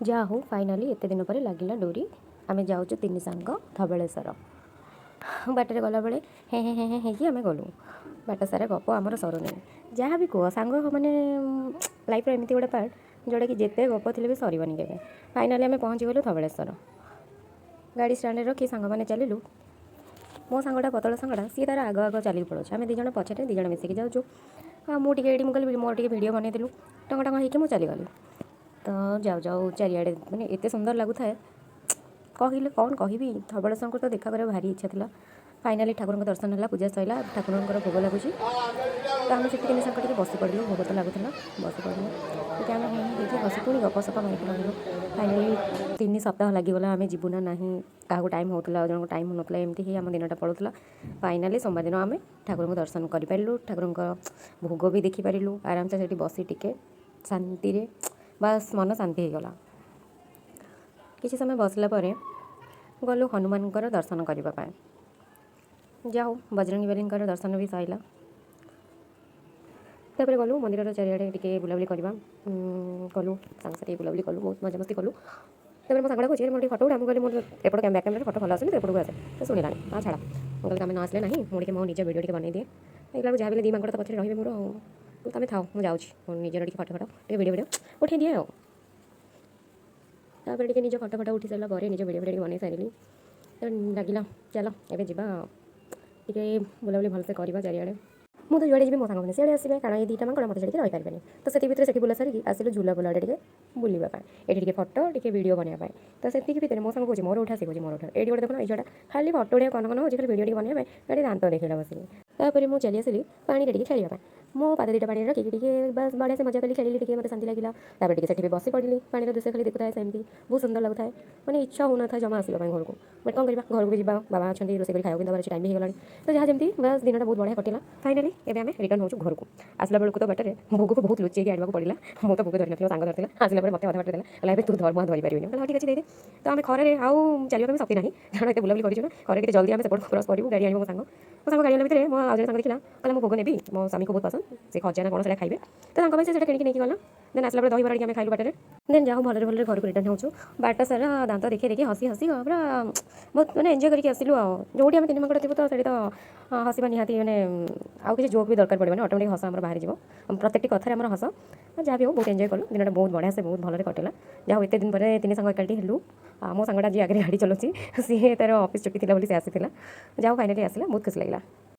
जा हो फाइनाली एत दिन पर लगिला डोरी आम जाऊँ तीन सांग धबलेश्वर बाटर गला बेले हे हे हे हे आम गलु बाट सारा गप आमर सरुनी जहाँ भी कह सांग मैंने लाइफ एमती गोटे पार्ट जोटा कि जिते गप थे भी सरबनी के फाइनाली आम पहुँची गलु धबलेश्वर गाड़ी स्टाण्ड रखी सांग मैंने चलू मो सांगटा पतला सांगटा सी तार आग आग चलिक पड़ो आम दिज पछे दिज मिसिक जाऊँ मुझे ये मुझे मोर टे भिड बनईदेलु टंग टंग होगी चलीगली तो जाऊ जाऊ चारिआडे मैंने एत सुंदर लगुए कहले कौन कहि धबलेश्वर को तो देखा कर भारी इच्छा था फाइनाली ठाकुर दर्शन है पूजा सैला ठाकुर भोग लगुच तो आम से तीन सांग बस पड़ू भोग तो लगुला बस पड़ू आम हसी पुणी गपसप मारिक रही फाइनाली 3 सप्ताह लगिगला आम जीवना ना क्या टाइम होता जन टाइम होना एमती ही आम दिन पड़ूला फाइनाली सोमवार दिन आम ठाकुर दर्शन करूँ ठाकुर भोग भी देखिपारू आराम से बसी टिके शांति बस मन शांति हो गला किसी समय बसला गलु हनुमान दर्शन करने जाओ बजरंगी बाली दर्शन भी सैला तापर गलु मंदिर चारिआडे टे बुलाबुली करवा गलु सांगे बुलाबुली कलु बहुत मजामस्ती कलु तब मो सांगटा कहे मोटे फटो उठा मुझे मोर एपट बैक कैमेरा फटो भल आसनी तो एपट को आसे तो शुणिला हाँ छाड़ा मुझे तुम न आसले ना मुझे मो निज भिडियो बन दिए देखला जहाँ भी दी मांगड़ तो पछे रही मोर तुम था मुझे जाऊँ निजर टे फटो फटो टे भिडियो उठे दिए तापर टे निज फटो फटो उठी सारा निज भिडियो भिडियो बन सारे तो लगे चल एवं जा टे बुलाबुली भलसे करवा चारिआडे मुझे जुआड़े जी मो सांग सीआड़े आसवे कारण ये दुईटा मांकड़ मत छाड़ी रही पारे तो से भितर से बुला सारिक आसिलु झूला बुलाटे टे बुलवाई ये फटो टे भिडियो बनवाई तो से भितर मो सांग कहे मोर उठा से कहे मोर उठा ये गोटे देखो ये खाली फटो टे कन कन हो खाली भिडियो बनवाई गाड़ी दांत देखा बस तापर मुझे चली आसली पानी टे खेलवाई मो पाद दुटा पानी रखिए बस बढ़िया से मजा कली खेली टे मत शांति लगे तापर टे बसी पड़ी पानी दृश्य खाली देखुए सेमती बहुत सुंदर लगुए मैंने इच्छा होना था जमा आसवा घर को बट कौन करवा घर को भी जावा बाबा अच्छा रोषे खाया दबार टाइम भी होगा तो जहाँ जमी बस दिन बहुत बढ़िया कटिला फाइनाली एवं आम रिटर्न हो घर को आसला बेलू तो बाटर भोग को बहुत लुचेक आने पड़ा मुझे भोग धरी ना सांग धरला आसला मत अधा बाटे देला तू धर्म धरी पारे ठीक अच्छे दे तो आम खरे आउ चलने शक्ति ना कारण ये बुलाबुली करूँ खरे के जल्दी आम से क्रस करूँ गाड़ी आने मो सांग गाड़ी आने भितर मो आज सांग देखला कहला मो भोग नेबी मो स्वामी को बहुत पसंद से खजा ना कौन से खाइबे तो से किଣିକି नहीं गला देन आसला दही बड़ा आम खाइलु बाटे देन जाओ भले भले घर को रिटर्न हो बाट सारा दांत देखिए देखिए हसी हसी पूरा बहुत मैंने एंजॉय करके आसिलु जो आम तीन मांकड़ थी तो से हसवा निहाती मैंने आउ किसी जोक भी दरकार पड़े ऑटोमेटिक हस आम बाहर जीव प्रत्येक कथार आम हस जहाँ भी हो बहुत एंजॉय कलु दिन बहुत बढ़िया से बहुत भलरे कटिला जहाँ एत दिन पर तीन सांग एकाठी हेलु मो सांगटा जी आगे गाड़ी चलाऊँगी सी तार ऑफिस छुट्टी थी से आसी जहाँ फाइनाली आसला बहुत खुशी लगे।